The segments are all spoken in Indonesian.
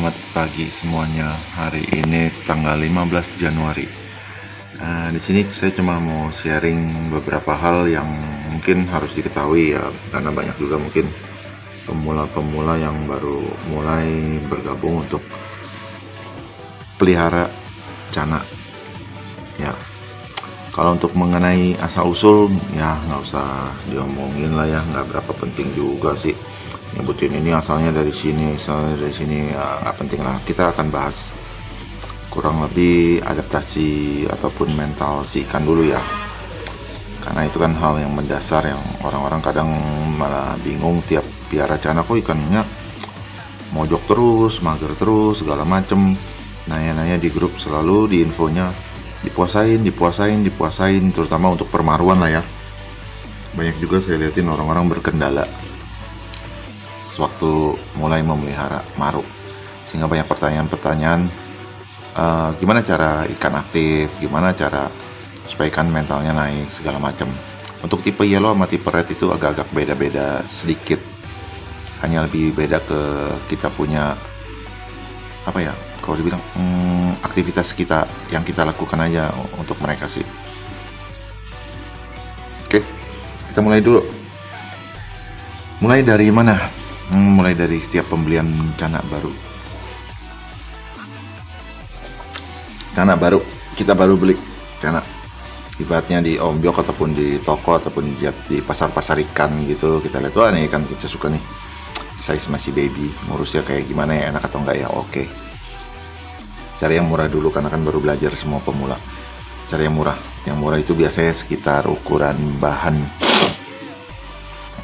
Selamat pagi semuanya. Hari ini tanggal 15 Januari. Di sini saya cuma mau sharing beberapa hal yang mungkin harus diketahui ya, karena banyak juga mungkin pemula-pemula yang baru mulai bergabung untuk pelihara cana. Ya, kalau untuk mengenai asal usul ya nggak usah diomongin lah ya, nggak berapa penting juga sih nyebutin ini asalnya dari sini ya, nggak penting lah. Kita akan bahas kurang lebih adaptasi ataupun mental si ikan dulu ya, karena itu kan hal yang mendasar yang orang-orang kadang malah bingung tiap piara cana kok ikannya mojok terus, mager terus, segala macem. Nanya-nanya di grup selalu di infonya dipuasain, terutama untuk permaruan lah ya. Banyak juga saya liatin orang-orang berkendala sewaktu mulai memelihara maru, sehingga banyak pertanyaan-pertanyaan, gimana cara ikan aktif, gimana cara supaya ikan mentalnya naik, segala macam. Untuk tipe yellow sama tipe red itu agak-agak beda-beda sedikit, hanya lebih beda ke kita punya apa ya, kalau dibilang aktivitas kita yang kita lakukan aja untuk mereka sih. Oke, kita mulai dulu. Mulai dari mana? Mulai dari setiap pembelian cana baru. Cana baru, kita baru beli cana, ibaratnya di ombyok ataupun di toko ataupun di pasar-pasar ikan gitu, kita lihat, wah nih ikan kita suka nih, size masih baby, ngurusnya kayak gimana ya, enak atau enggak ya. Oke, cari yang murah dulu karena kan baru belajar semua pemula. Cari yang murah itu biasanya sekitar ukuran bahan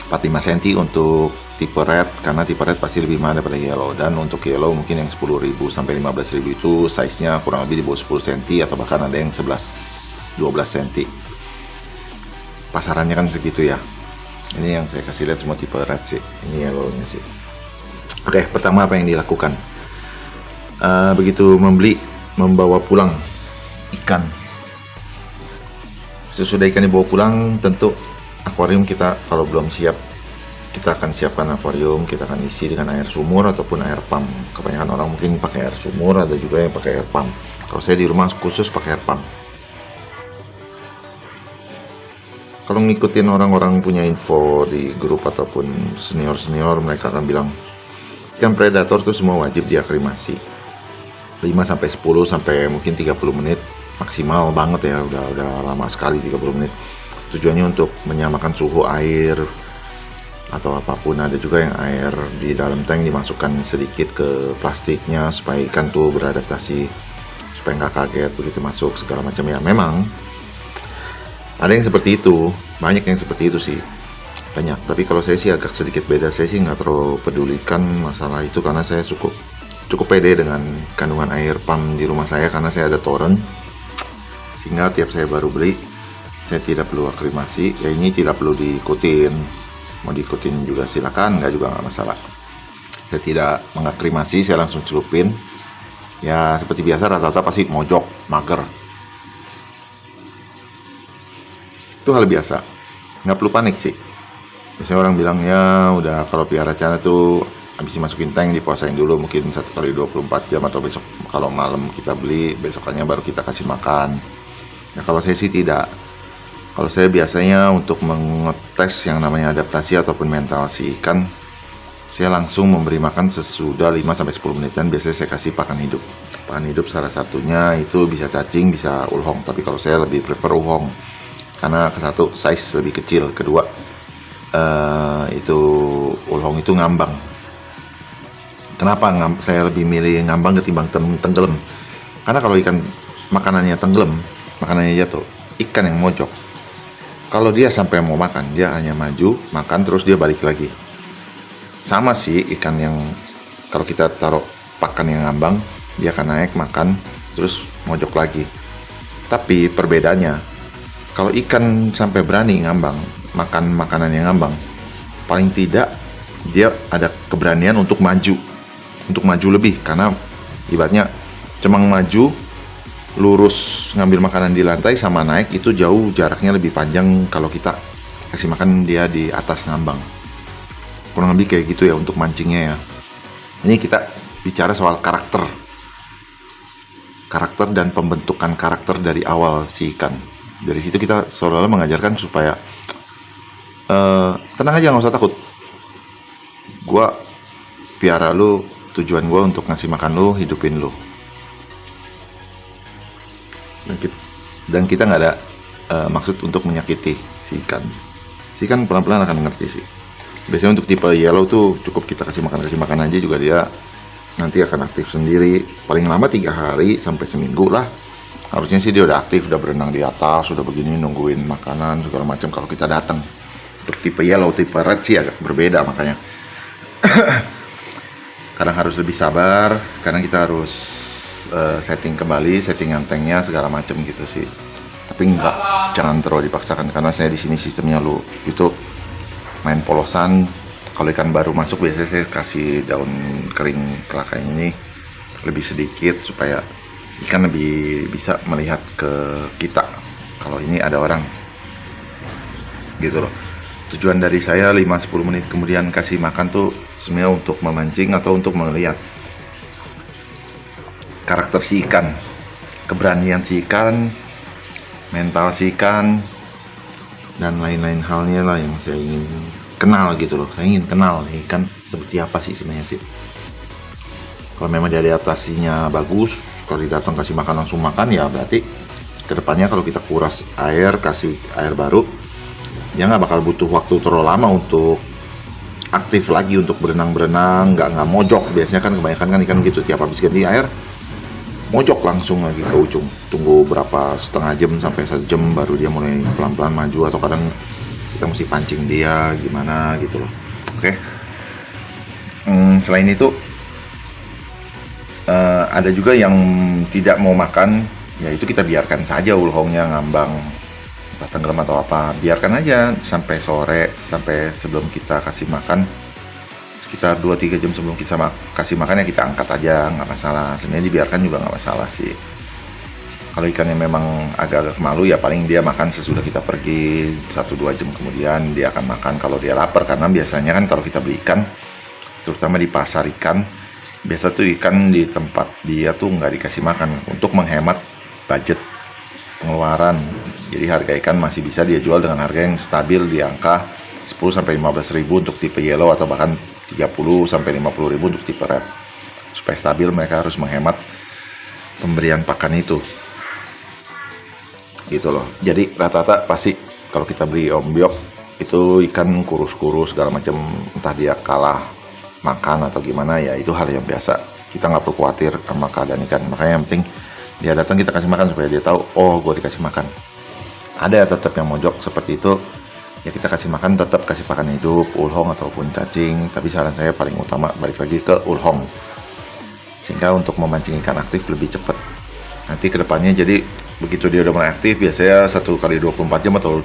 45 cm untuk tipe red, karena tipe red pasti lebih mahal daripada yellow. Dan untuk yellow mungkin yang 10.000 sampai 15.000 itu size-nya kurang lebih di bawah 10 cm atau bahkan ada yang 11-12 cm. Pasarannya kan segitu ya. Ini yang saya kasih lihat semua tipe red sih. Ini yellow-nya sih. Oke, pertama apa yang dilakukan? Begitu membeli, membawa pulang ikan. Sesudah ikan dibawa pulang, tentu akuarium kita kalau belum siap, kita akan siapkan akuarium, kita akan isi dengan air sumur ataupun air pump. Kebanyakan orang mungkin pakai air sumur, ada juga yang pakai air pump. Kalau saya di rumah khusus pakai air pump. Kalau ngikutin orang-orang punya info di grup ataupun senior-senior, mereka akan bilang ikan predator tuh semua wajib diaklimasi 5 sampai 10 sampai mungkin 30 menit maksimal banget ya, udah lama sekali 30 menit. Tujuannya untuk menyamakan suhu air atau apapun. Ada juga yang air di dalam tank dimasukkan sedikit ke plastiknya supaya ikan tuh beradaptasi, supaya nggak kaget begitu masuk segala macam ya. Memang ada yang seperti itu, banyak yang seperti itu sih, banyak. Tapi kalau saya sih agak sedikit beda, saya sih nggak terlalu pedulikan masalah itu karena saya cukup pede dengan kandungan air pump di rumah saya, karena saya ada toren, sehingga tiap saya baru beli saya tidak perlu aklimasi. Ya ini tidak perlu diikutin, mau diikutin juga silakan, nggak masalah. Saya tidak mengaklimasi, saya langsung celupin. Ya seperti biasa rata-rata pasti mojok, mager. Itu hal biasa, nggak perlu panik sih. Biasanya orang bilang ya udah kalau piara cana tuh habis dimasukin tank dipuasain dulu mungkin 1 kali 24 jam atau besok kalau malam kita beli, besokannya baru kita kasih makan. Nah kalau saya sih tidak. Kalau saya biasanya untuk mengetes yang namanya adaptasi ataupun mental si ikan, saya langsung memberi makan sesudah 5-10 menitan. Biasanya saya kasih pakan hidup. Pakan hidup salah satunya itu bisa cacing, bisa ulhong. Tapi kalau saya lebih prefer ulhong, karena satu size lebih kecil, kedua itu ulhong itu ngambang. Kenapa saya lebih milih ngambang ketimbang tenggelam? Karena kalau ikan makanannya tenggelam, makanannya jatuh, ikan yang mojok, kalau dia sampai mau makan, dia hanya maju, makan, terus dia balik lagi. Sama sih ikan yang kalau kita taruh pakan yang ngambang, dia akan naik, makan, terus mojok lagi. Tapi perbedaannya, kalau ikan sampai berani ngambang, makan makanan yang ngambang, paling tidak dia ada keberanian untuk maju lebih, karena ibaratnya cemang maju, lurus ngambil makanan di lantai sama naik itu jauh jaraknya lebih panjang kalau kita kasih makan dia di atas ngambang. Kurang lebih kayak gitu ya untuk mancingnya ya. Ini kita bicara soal karakter dan pembentukan karakter dari awal si ikan. Dari situ kita seolah-olah mengajarkan supaya tenang aja, nggak usah takut. Gua piara lu, tujuan gua untuk ngasih makan lu, hidupin lu. Dan kita nggak ada maksud untuk menyakiti si ikan. Si ikan pelan-pelan akan ngerti sih. Biasanya untuk tipe yellow tuh cukup kita kasih makan aja juga dia nanti akan aktif sendiri. Paling lama 3 hari sampai seminggu lah. Harusnya sih dia udah aktif, udah berenang di atas, udah begini nungguin makanan segala macam kalau kita datang. Untuk tipe yellow, tipe red sih agak berbeda makanya. Kadang harus lebih sabar, kadang kita harus setting kembali, settingan tanknya segala macam gitu sih. Tapi enggak, jangan terlalu dipaksakan karena saya di sini sistemnya lu itu main polosan. Kalau ikan baru masuk biasanya saya kasih daun kering kelaka ini lebih sedikit supaya ikan lebih bisa melihat ke kita kalau ini ada orang gitu loh. Tujuan dari saya 5-10 menit kemudian kasih makan tuh sebenarnya untuk memancing atau untuk melihat karakter si ikan, keberanian si ikan, mental si ikan, dan lain-lain halnya lah yang saya ingin kenal gitu loh. Saya ingin kenal nih ikan seperti apa sih sebenarnya sih. Kalau memang dia adaptasinya bagus, kalau datang kasih makan langsung makan, ya berarti kedepannya kalau kita kuras air, kasih air baru, dia nggak bakal butuh waktu terlalu lama untuk aktif lagi untuk berenang-berenang, nggak mojok. Biasanya kan kebanyakan kan ikan gitu, tiap habis ganti air mojok langsung lagi ke ujung, tunggu berapa setengah jam sampai 1 jam baru dia mulai pelan-pelan maju, atau kadang kita mesti pancing dia gimana gitu loh. Oke. Selain itu ada juga yang tidak mau makan, ya itu kita biarkan saja ulhongnya ngambang entah tenggelam atau apa, biarkan aja sampai sore, sampai sebelum kita kasih makan sekitar 2-3 jam sebelum kita kasih makan ya kita angkat aja, nggak masalah. Sebenarnya dibiarkan juga nggak masalah sih. Kalau ikannya memang agak-agak malu ya paling dia makan sesudah kita pergi 1-2 jam kemudian dia akan makan kalau dia lapar. Karena biasanya kan kalau kita beli ikan, terutama di pasar ikan, biasa tuh ikan di tempat dia tuh nggak dikasih makan untuk menghemat budget pengeluaran. Jadi harga ikan masih bisa dia jual dengan harga yang stabil di angka 10-15 ribu untuk tipe yellow, atau bahkan 30-50 ribu untuk tipe red. Supaya stabil mereka harus menghemat pemberian pakan itu gitu loh. Jadi rata-rata pasti kalau kita beli ombyok itu ikan kurus-kurus segala macam, entah dia kalah makan atau gimana, ya itu hal yang biasa. Kita nggak perlu khawatir sama keadaan ikan. Makanya yang penting dia datang kita kasih makan supaya dia tahu, oh gue dikasih makan. Ada tetap yang mojok seperti itu, ya kita kasih makan, tetap kasih pakan hidup, ulhong ataupun cacing. Tapi saran saya paling utama balik lagi ke ulhong, sehingga untuk memancing ikan aktif lebih cepat. Nanti kedepannya jadi begitu dia udah mulai aktif, biasanya 1 kali 24 jam atau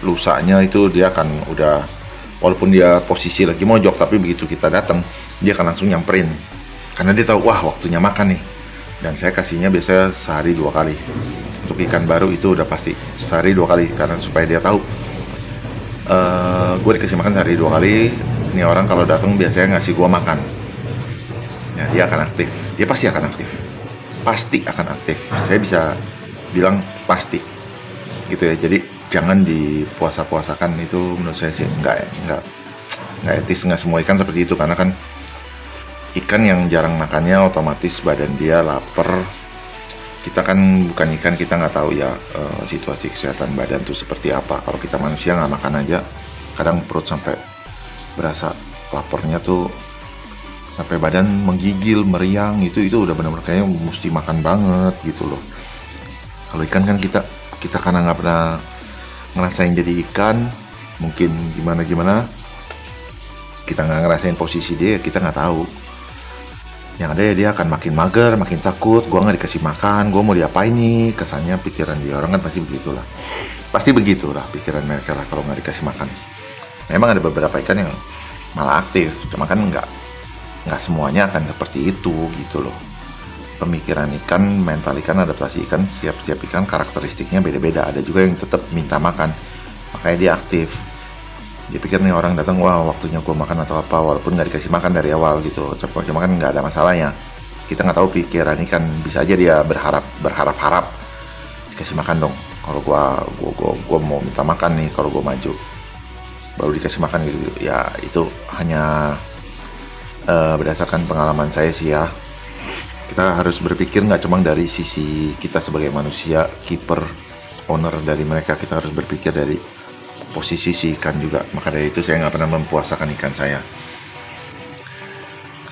lusanya itu dia akan udah, walaupun dia posisi lagi mojok, tapi begitu kita datang dia akan langsung nyamperin karena dia tahu wah waktunya makan nih. Dan saya kasihnya biasanya sehari 2 kali. Untuk ikan baru itu udah pasti sehari 2 kali, karena supaya dia tahu gue dikasih makan sehari 2 kali. Ini orang kalau datang biasanya ngasih gue makan, ya dia akan aktif, dia pasti akan aktif, saya bisa bilang pasti gitu ya. Jadi jangan dipuasa-puasakan, itu menurut saya sih nggak etis. Nggak semua ikan seperti itu, karena kan ikan yang jarang makannya otomatis badan dia lapar. Kita kan bukan ikan, kita nggak tahu ya situasi kesehatan badan tuh seperti apa. Kalau kita manusia nggak makan aja, kadang perut sampai berasa laparnya tuh sampai badan menggigil, meriang, itu udah benar-benar kayaknya mesti makan banget gitu loh. Kalau ikan kan kita karena nggak pernah ngerasain jadi ikan, mungkin gimana kita nggak ngerasain posisi dia, kita nggak tahu. Yang ada ya dia akan makin mager, makin takut, gue nggak dikasih makan, gue mau diapain nih, kesannya pikiran dia orang kan pasti begitulah pikiran mereka lah kalau nggak dikasih makan. Memang ada beberapa ikan yang malah aktif, cuma kan nggak semuanya akan seperti itu gitu loh. Pemikiran ikan, mental ikan, adaptasi ikan, setiap ikan karakteristiknya beda-beda. Ada juga yang tetap minta makan, makanya dia aktif. Dipikir nih orang datang, wah waktunya gue makan atau apa, walaupun nggak dikasih makan dari awal gitu, cuma kan nggak ada masalahnya. Kita nggak tahu pikiran ikan, bisa aja dia berharap dikasih makan dong. Kalau gua mau minta makan nih, kalau gua maju baru dikasih makan gitu ya. Itu hanya berdasarkan pengalaman saya sih ya. Kita harus berpikir nggak cuma dari sisi kita sebagai manusia, keeper, owner dari mereka. Kita harus berpikir dari posisi si ikan juga. Maka dari itu saya nggak pernah mempuasakan ikan saya,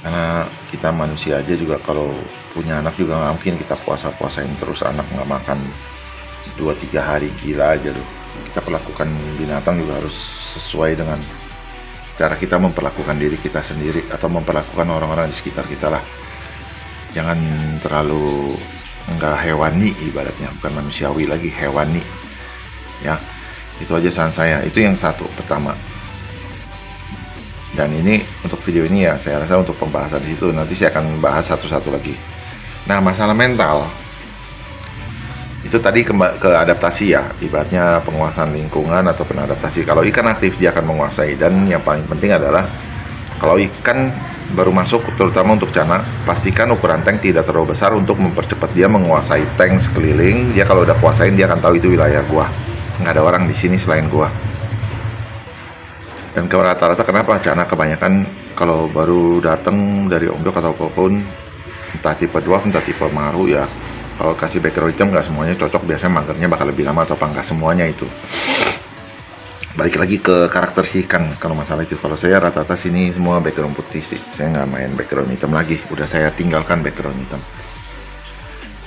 karena kita manusia aja juga kalau punya anak juga nggak mungkin kita puasain terus anak nggak makan 2-3 hari, gila aja loh. Kita perlakukan binatang juga harus sesuai dengan cara kita memperlakukan diri kita sendiri atau memperlakukan orang-orang di sekitar kita lah. Jangan terlalu nggak hewani, ibaratnya bukan manusiawi lagi, hewani ya. Itu aja saran saya, itu yang satu pertama. Dan ini untuk video ini ya, saya rasa untuk pembahasan di situ, nanti saya akan bahas satu-satu lagi. Nah, masalah mental itu tadi ke adaptasi ya, ibaratnya penguasaan lingkungan atau penadaptasi. Kalau ikan aktif dia akan menguasai, dan yang paling penting adalah kalau ikan baru masuk, terutama untuk cana, pastikan ukuran tank tidak terlalu besar untuk mempercepat dia menguasai tank sekeliling. Dia kalau udah kuasain, dia akan tahu itu wilayah gua, nggak ada orang di sini selain gua. Dan ke rata-rata kenapa cana kebanyakan kalau baru datang dari ombyok atau apapun, entah tipe dwarf entah tipe maru ya, kalau kasih background hitam nggak semuanya cocok, biasanya magernya bakal lebih lama atau apa, nggak semuanya itu. Balik lagi ke karakter si ikan kalau masalah itu. Kalau saya rata-rata sini semua background putih sih, saya nggak main background hitam lagi, udah saya tinggalkan background hitam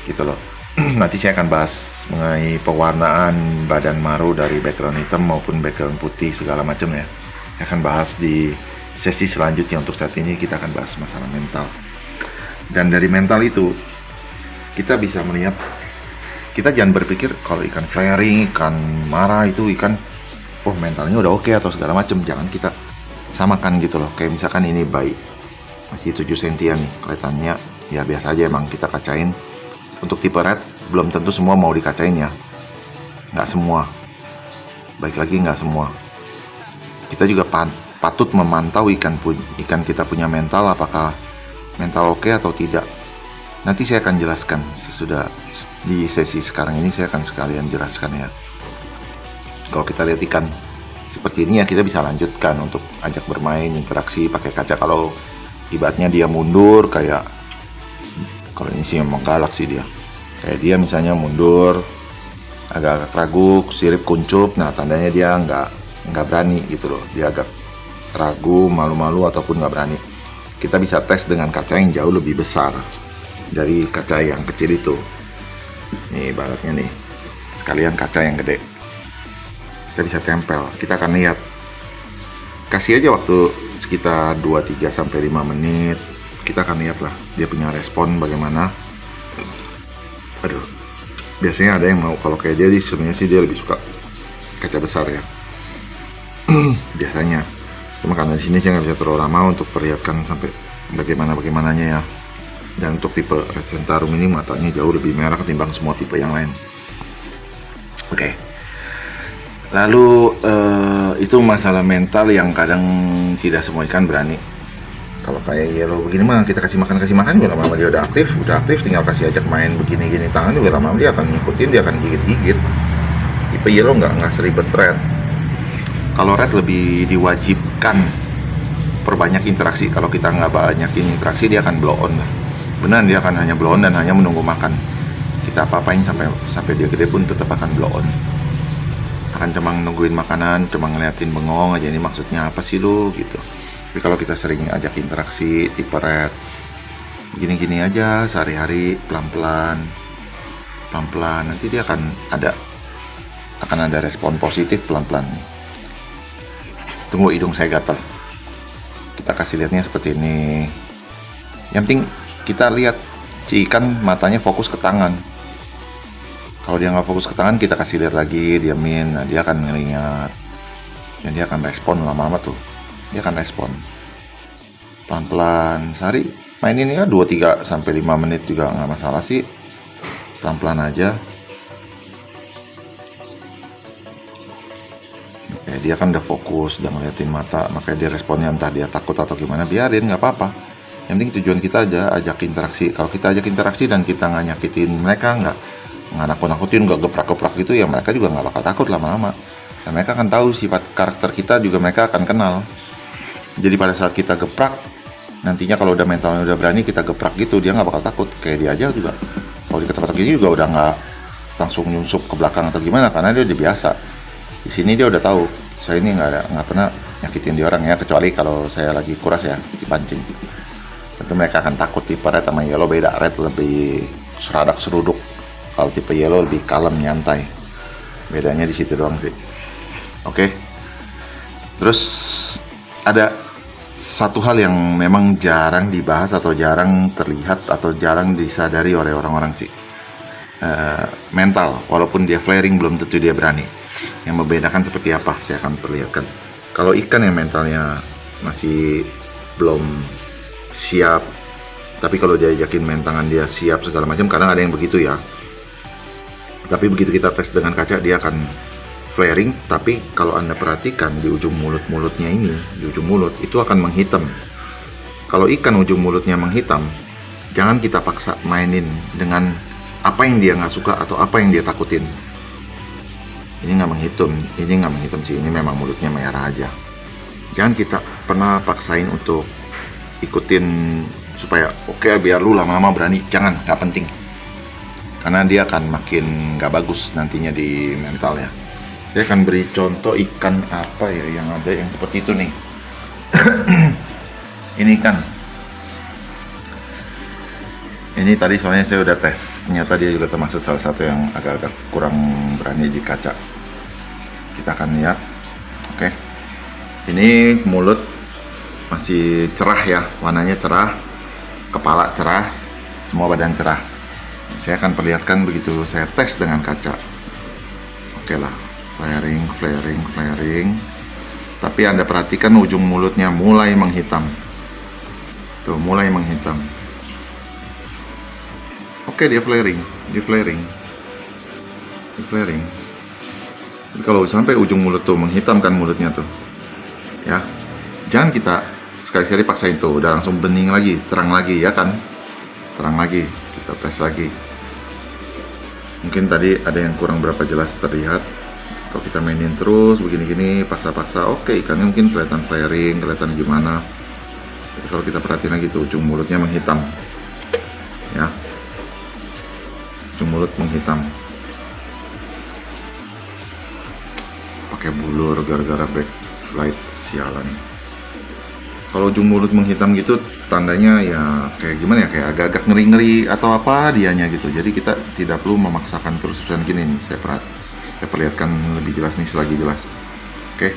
gitu loh. Nanti saya akan bahas mengenai pewarnaan badan maru dari background hitam maupun background putih segala macam ya. Saya akan bahas di sesi selanjutnya. Untuk saat ini kita akan bahas masalah mental. Dan dari mental itu kita bisa melihat, kita jangan berpikir kalau ikan flaring, ikan marah itu ikan mentalnya udah oke atau segala macam. Jangan kita samakan gitu loh. Kayak misalkan ini bayi masih 7 sentian nih, kelihatannya ya biasa aja, emang kita kacain. Untuk tipe red belum tentu semua mau dikacain ya, nggak semua. Baik lagi, nggak semua. Kita juga patut memantau ikan kita punya mental, apakah mental oke atau tidak. Nanti saya akan jelaskan sesudah di sesi sekarang ini, saya akan sekalian jelaskan ya. Kalau kita lihat ikan seperti ini ya, kita bisa lanjutkan untuk ajak bermain, interaksi pakai kaca. Kalau ibaratnya dia mundur, kayak kalau ini sih memang galak sih dia, kayak dia misalnya mundur agak ragu, sirip kuncup, nah tandanya dia nggak berani gitu loh, dia agak ragu, malu-malu ataupun nggak berani. Kita bisa tes dengan kaca yang jauh lebih besar dari kaca yang kecil itu. Nih ibaratnya nih, sekalian kaca yang gede, kita bisa tempel. Kita akan lihat, kasih aja waktu sekitar 2-3-5 menit, kita akan lihat lah dia punya respon bagaimana. Aduh, biasanya ada yang mau, kalau kayak dia sebenarnya sih dia lebih suka kaca besar ya. Biasanya, cuma karena di sini saya nggak bisa terlalu lama untuk perlihatkan sampai bagaimananya ya. Dan untuk tipe red centaurum ini matanya jauh lebih merah ketimbang semua tipe yang lain. Oke. Lalu itu masalah mental yang kadang tidak semua ikan berani. Kalau kayak yellow begini mah kita kasih makan juga lama-lama dia udah aktif, tinggal kasih ajak main begini tangan juga lama-lama dia akan ngikutin, dia akan gigit. Tipe yellow nggak seribet red. Kalau red lebih diwajibkan perbanyak interaksi. Kalau kita nggak banyakin interaksi, dia akan blow on lah. Benar, dia akan hanya blow on dan hanya menunggu makan. Kita apa-apain sampai dia gede pun tetap akan blow on. Akan cuma nungguin makanan, cuma ngeliatin bengong aja, ini maksudnya apa sih lu gitu. Tapi kalau kita sering ajak interaksi tipe red, gini-gini aja sehari-hari, pelan-pelan, nanti dia akan ada respon positif pelan-pelan nih. Tunggu, hidung saya gatal. Kita kasih lihatnya seperti ini. Yang penting kita lihat si ikan matanya fokus ke tangan. Kalau dia nggak fokus ke tangan, kita kasih lihat lagi, diamin, nah dia akan ngeliat dan dia akan respon lama-lama tuh. Dia akan respon pelan-pelan. Sehari mainin ya 2-3-5 menit juga nggak masalah sih, pelan-pelan aja. Oke, dia kan udah fokus, udah ngeliatin mata, makanya dia responnya entah dia takut atau gimana, biarin, nggak apa-apa. Yang penting tujuan kita aja ajak interaksi. Kalau kita ajak interaksi dan kita nggak nyakitin mereka, nggak nakut-nakutin, nggak geprak-geprak gitu, ya mereka juga nggak bakal takut lama-lama. Dan mereka akan tahu sifat karakter kita juga, mereka akan kenal. Jadi pada saat kita geprak, nantinya kalau udah mentalnya udah berani, kita geprak gitu, dia nggak bakal takut. Kayak dia aja juga, kalau diketok-ketok gini juga udah nggak langsung nyusup ke belakang atau gimana, karena dia udah biasa. Di sini dia udah tahu, saya ini nggak pernah nyakitin dia orang ya, kecuali kalau saya lagi kuras ya, dipancing. Tentu mereka akan takut. Tipe red sama yellow beda. Red lebih seradak seruduk, kalau tipe yellow lebih kalem, nyantai. Bedanya di situ doang sih. Oke. Terus ada satu hal yang memang jarang dibahas atau jarang terlihat atau jarang disadari oleh orang-orang sih. Mental, walaupun dia flaring belum tentu dia berani. Yang membedakan seperti apa saya akan perlihatkan. Kalau ikan yang mentalnya masih belum siap, tapi kalau dia yakin mentangan dia siap segala macam, kadang ada yang begitu ya. Tapi begitu kita tes dengan kaca, dia akan flaring. Tapi kalau Anda perhatikan di ujung mulutnya ini, di ujung mulut itu akan menghitam. Kalau ikan ujung mulutnya menghitam, jangan kita paksa mainin dengan apa yang dia nggak suka atau apa yang dia takutin. Ini nggak menghitam sih, ini memang mulutnya merah aja. Jangan kita pernah paksain untuk ikutin supaya oke, biar lu lama-lama berani. Jangan, nggak penting, karena dia akan makin nggak bagus nantinya di mentalnya. Saya akan beri contoh ikan apa ya yang ada yang seperti itu nih. Ini ikan, ini tadi soalnya saya udah tes, ternyata dia juga termasuk salah satu yang agak-agak kurang berani di kaca. Kita akan lihat. Oke, ini mulut masih cerah ya, warnanya cerah, kepala cerah, semua badan cerah. Saya akan perlihatkan begitu saya tes dengan kaca. Oke lah, flaring. Tapi Anda perhatikan ujung mulutnya mulai menghitam. Tuh, mulai menghitam. Oke, dia flaring. Jadi kalau sampai ujung mulut tuh menghitam kan mulutnya tuh, ya, jangan kita sekali-sekali paksain tuh, udah langsung bening lagi, terang lagi ya kan, terang lagi, kita tes lagi. Mungkin tadi ada yang kurang berapa jelas terlihat. Kalau kita mainin terus begini-gini, paksa-paksa, oke, ikannya mungkin kelihatan flaring, kelihatan gimana. Jadi kalau kita perhatiin lagi tuh, ujung mulutnya menghitam, ya, ujung mulut menghitam. Pakai bulur gara-gara backlight, sialan. Kalau ujung mulut menghitam gitu, tandanya ya kayak gimana ya, kayak agak-agak ngeri-ngeri atau apa dianya gitu. Jadi kita tidak perlu memaksakan terus-terusan gini nih. Saya perlihatkan lebih jelas nih selagi jelas. Oke,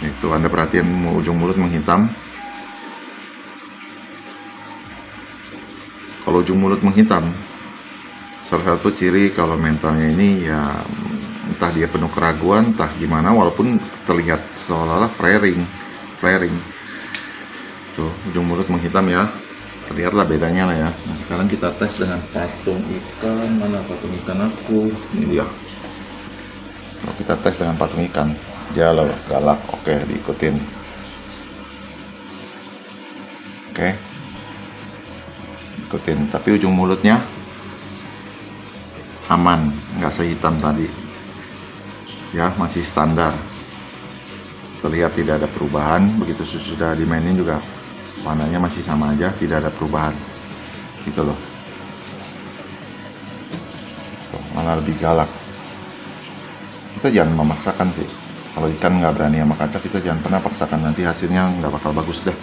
itu Anda perhatian ujung mulut menghitam. Kalau ujung mulut menghitam, salah satu ciri kalau mentalnya ini ya entah dia penuh keraguan, entah gimana, walaupun terlihat seolah-olah flaring. Tuh, ujung mulut menghitam ya, terlihatlah bedanya lah ya. Nah, sekarang kita tes dengan patung ikan. Mana patung ikan aku? Ini dia. Kalau kita tes dengan patung ikan, dia loh galak, oke, diikutin. Oke, ikutin, tapi ujung mulutnya aman, nggak sehitam tadi ya, masih standar, terlihat tidak ada perubahan. Begitu sudah dimainin juga warnanya masih sama aja, tidak ada perubahan gitu loh. Tuh, malah lebih galak. Kita jangan memaksakan sih. Kalau ikan nggak berani sama kaca, kita jangan pernah paksakan, nanti hasilnya nggak bakal bagus deh,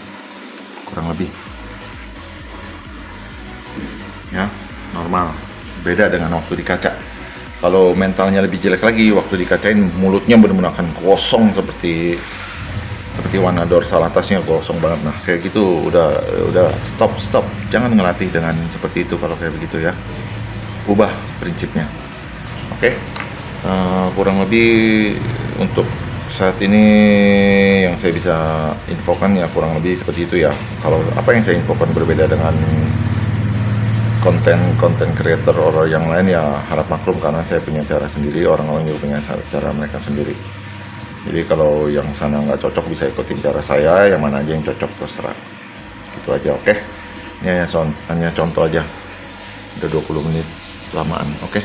kurang lebih ya. Normal, beda dengan waktu di kaca. Kalau mentalnya lebih jelek lagi, waktu dikacain mulutnya benar-benar akan kosong seperti warna dorsal atasnya kosong banget. Nah kayak gitu udah stop. Jangan ngelatih dengan seperti itu. Kalau kayak begitu ya, ubah prinsipnya. Oke. Kurang lebih untuk saat ini yang saya bisa infokan ya kurang lebih seperti itu ya. Kalau apa yang saya infokan berbeda dengan konten creator orang yang lain ya harap maklum, karena saya punya cara sendiri, orang-orang juga punya cara mereka sendiri. Jadi kalau yang sana nggak cocok bisa ikutin cara saya, yang mana aja yang cocok terserah. Gitu aja, oke. Ini hanya contoh aja. Udah 20 menit lamaan, oke.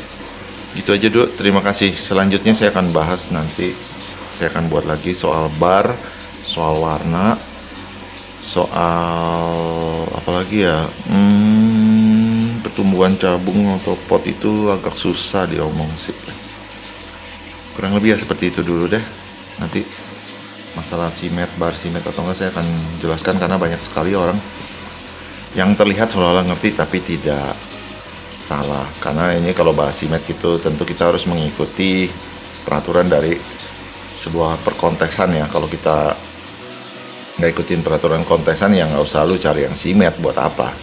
Gitu aja dulu, terima kasih. Selanjutnya saya akan bahas nanti, saya akan buat lagi soal bar, soal warna, soal apa lagi ya, pertumbuhan cabung atau pot itu agak susah diomong sih. Kurang lebih ya seperti itu dulu deh. Nanti masalah simet, bar simet atau enggak saya akan jelaskan, karena banyak sekali orang yang terlihat seolah-olah ngerti tapi tidak, salah. Karena ini kalau bahas simet gitu tentu kita harus mengikuti peraturan dari sebuah perkontesan ya. Kalau kita nggak ikutin peraturan kontesan ya nggak usah lu cari yang simet, buat apa.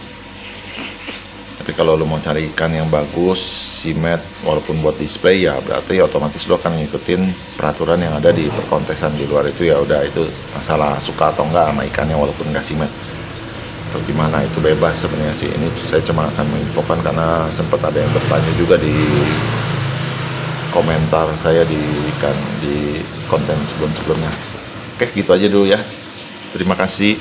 Tapi kalau lu mau cari ikan yang bagus simet walaupun buat display ya berarti otomatis lu akan ngikutin peraturan yang ada di perkontesan. Di luar itu ya udah, itu masalah suka atau enggak sama ikannya walaupun nggak simet atau gimana, itu bebas sebenarnya sih. Ini saya cuma akan menginfokan karena sempat ada yang bertanya juga di komentar saya di konten sebelum-sebelumnya. Oke, gitu aja dulu ya. Terima kasih.